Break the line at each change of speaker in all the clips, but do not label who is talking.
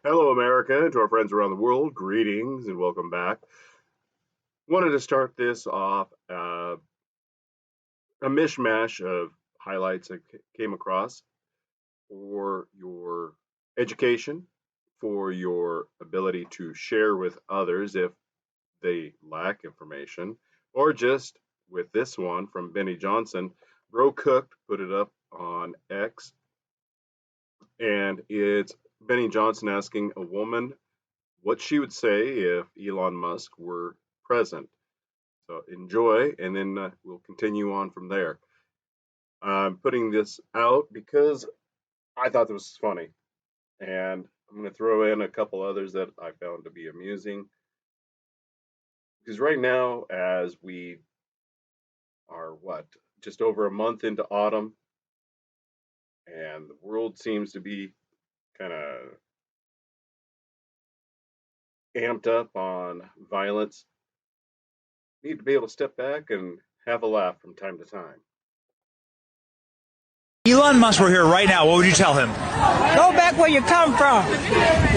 Hello, America, and to our friends around the world, greetings and welcome back. Wanted to start this off a mishmash of highlights I came across for your education, for your ability to share with others if they lack information, or just with this one from Benny Johnson. Bro Cooked put it up on X, and it's Benny Johnson asking a woman what she would say if Elon Musk were present. So enjoy, and then we'll continue on from there. I'm putting this out because I thought this was funny, and I'm going to throw in a couple others that I found to be amusing. Because right now, as we are just over a month into autumn, and the world seems to be kind of amped up on violence, need to be able to step back and have a laugh from time to time.
Elon Musk were here right now, what would you tell him?
Go back where you come from.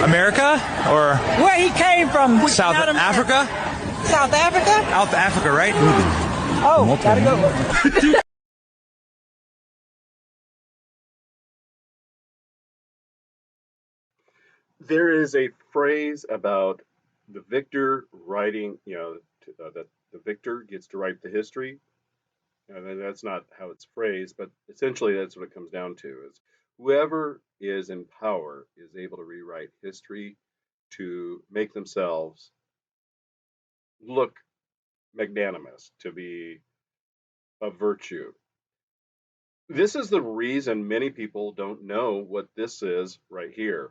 America or
Where he came from.
South Africa?
South Africa?
South Africa, right?
Oh, gotta go.
There is a phrase about the victor writing, that the victor gets to write the history. And that's not how it's phrased, but essentially that's what it comes down to is whoever is in power is able to rewrite history to make themselves look magnanimous, to be a virtue. This is the reason many people don't know what this is right here.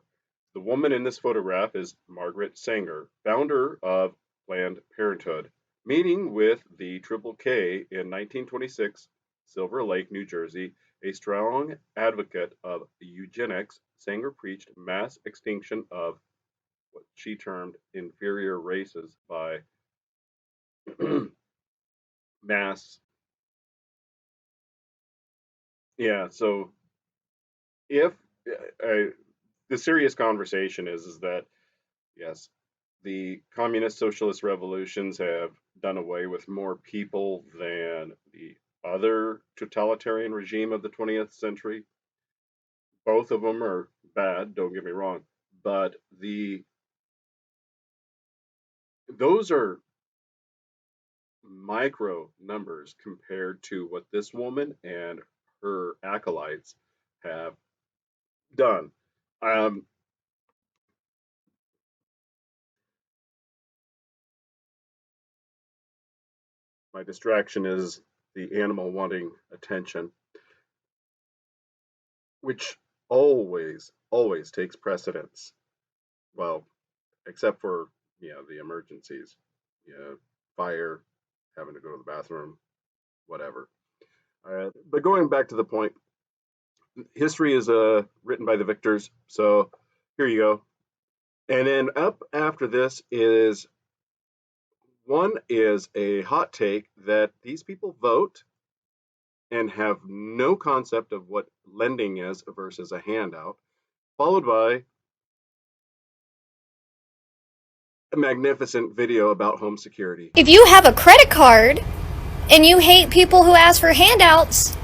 The woman in this photograph is Margaret Sanger, founder of Planned Parenthood. Meeting with the Triple K in 1926, Silver Lake, New Jersey, a strong advocate of eugenics, Sanger preached mass extinction of what she termed inferior races by mass. Yeah, so if the serious conversation is that yes, the communist socialist revolutions have done away with more people than the other totalitarian regime of the 20th century. Both of them are bad, don't get me wrong, but those are micro numbers compared to what this woman and her acolytes have done. Um, my distraction is the animal wanting attention, which always takes precedence. Well, except for the emergencies, fire, having to go to the bathroom, whatever. But going back to the point, history is written by the victors. So here you go. And then up after this is a hot take that these people vote and have no concept of what lending is versus a handout, followed by a magnificent video about home security.
If you have a credit card and you hate people who ask for handouts,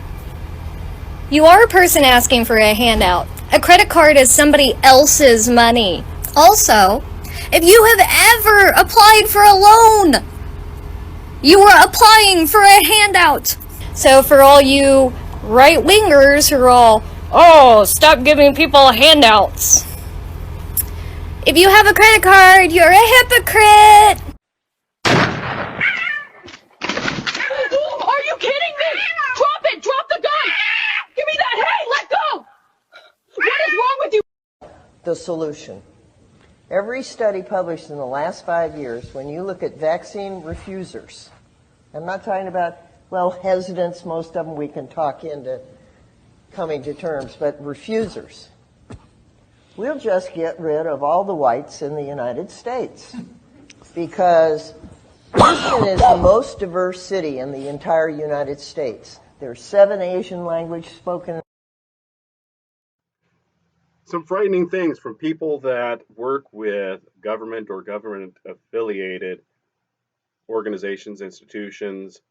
you are a person asking for a handout. A credit card is somebody else's money. Also, if you have ever applied for a loan, you are applying for a handout. So for all you right-wingers who are all, oh, stop giving people handouts. If you have a credit card, you're a hypocrite.
Are you kidding me? Drop it! Drop the gun! Give me that! Hey, let go! What is wrong with you?
The solution. Every study published in the last 5 years, when you look at vaccine refusers, I'm not talking about, hesitants, most of them we can talk into coming to terms, but refusers. We'll just get rid of all the whites in the United States because Houston is the most diverse city in the entire United States. There are 7 Asian languages spoken.
some frightening things from people that work with government or government affiliated organizations, institutions,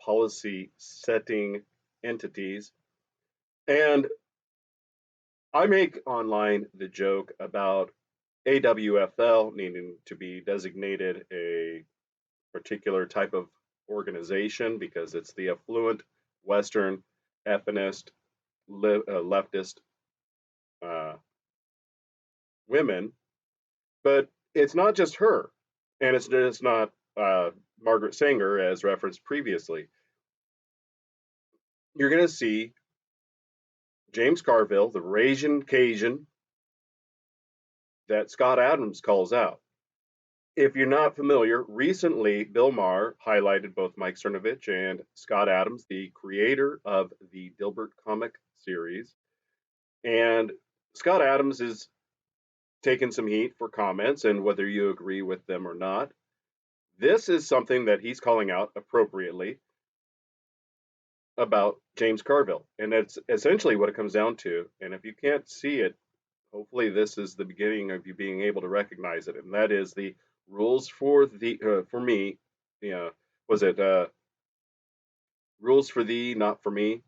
policy setting entities. And I make online the joke about AWFL needing to be designated a particular type of organization because it's the affluent Western ethnicist leftist women. But it's not just her, and it's just not Margaret Sanger, as referenced previously. You're going to see James Carville, the Raging Cajun that Scott Adams calls out. If you're not familiar, recently Bill Maher highlighted both Mike Cernovich and Scott Adams, the creator of the Dilbert comic series. And Scott Adams is taking some heat for comments and whether you agree with them or not. This is something that he's calling out appropriately about James Carville. And that's essentially what it comes down to. And if you can't see it, hopefully this is the beginning of you being able to recognize it. And that is the rules for the, for me, was it rules for thee, not for me?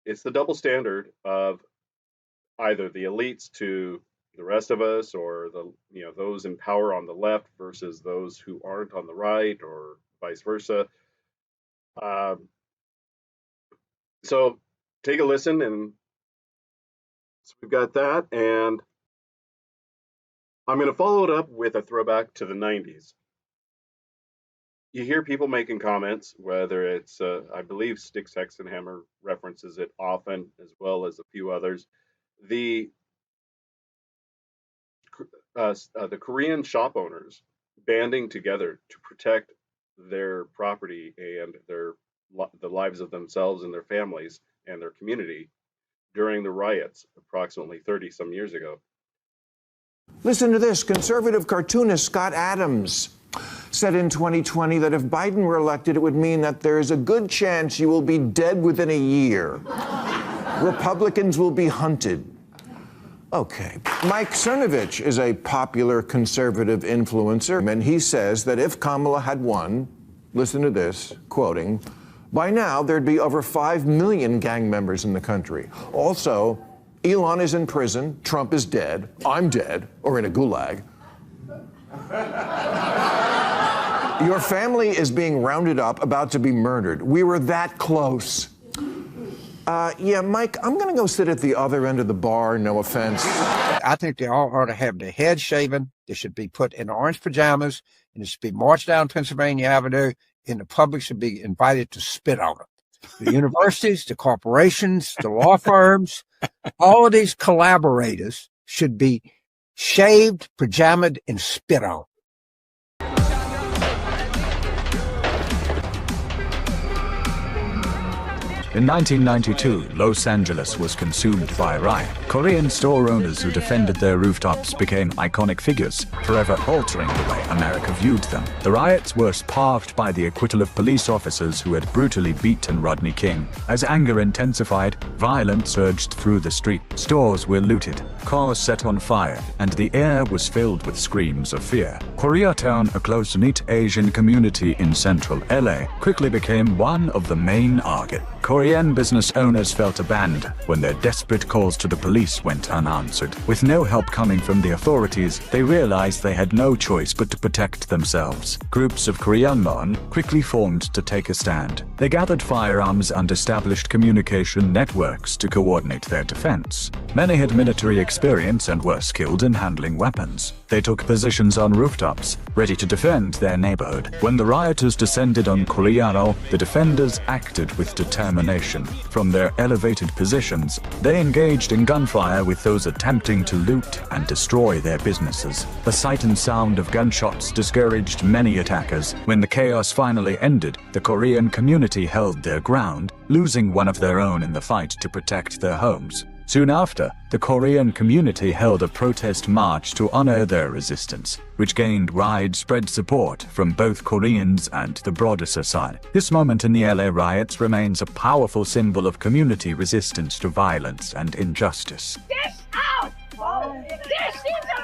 It's the double standard of either the elites to the rest of us, or the those in power on the left versus those who aren't on the right, or vice versa. So take a listen, and so we've got that, and I'm going to follow it up with a throwback to the 90s. You hear people making comments, whether it's, I believe Styx Hexenhammer references it often, as well as a few others. The Korean shop owners banding together to protect their property and the lives of themselves and their families and their community during the riots approximately 30 some years ago.
Listen to this. Conservative cartoonist Scott Adams said in 2020 that if Biden were elected, it would mean that there is a good chance you will be dead within a year. Republicans will be hunted. Okay. Mike Cernovich is a popular conservative influencer, and he says that if Kamala had won, listen to this, quoting, by now there'd be over 5 million gang members in the country. Also, Elon is in prison, Trump is dead, I'm dead, or in a gulag. Your family is being rounded up, about to be murdered. We were that close. Yeah, Mike, I'm going to go sit at the other end of the bar, no offense.
I think they all ought to have their heads shaven. They should be put in orange pajamas, and it should be marched down Pennsylvania Avenue, and the public should be invited to spit on them. The universities, the corporations, the law firms, all of these collaborators should be shaved, pajamaed, and spit on.
In 1992, Los Angeles was consumed by a riot. Korean store owners who defended their rooftops became iconic figures, forever altering the way America viewed them. The riots were sparked by the acquittal of police officers who had brutally beaten Rodney King. As anger intensified, violence surged through the street. Stores were looted, cars set on fire, and the air was filled with screams of fear. Koreatown, a close-knit Asian community in central LA, quickly became one of the main targets. Korean business owners felt abandoned when their desperate calls to the police went unanswered. With no help coming from the authorities, they realized they had no choice but to protect themselves. Groups of Koreanmon quickly formed to take a stand. They gathered firearms and established communication networks to coordinate their defense. Many had military experience and were skilled in handling weapons. They took positions on rooftops, ready to defend their neighborhood. When the rioters descended on Koreano, the defenders acted with determination. From their elevated positions, they engaged in gunfire with those attempting to loot and destroy their businesses. The sight and sound of gunshots discouraged many attackers. When the chaos finally ended, the Korean community held their ground, losing one of their own in the fight to protect their homes. Soon after, the Korean community held a protest march to honor their resistance, which gained widespread support from both Koreans and the broader society. This moment in the LA riots remains a powerful symbol of community resistance to violence and injustice.
Damn This is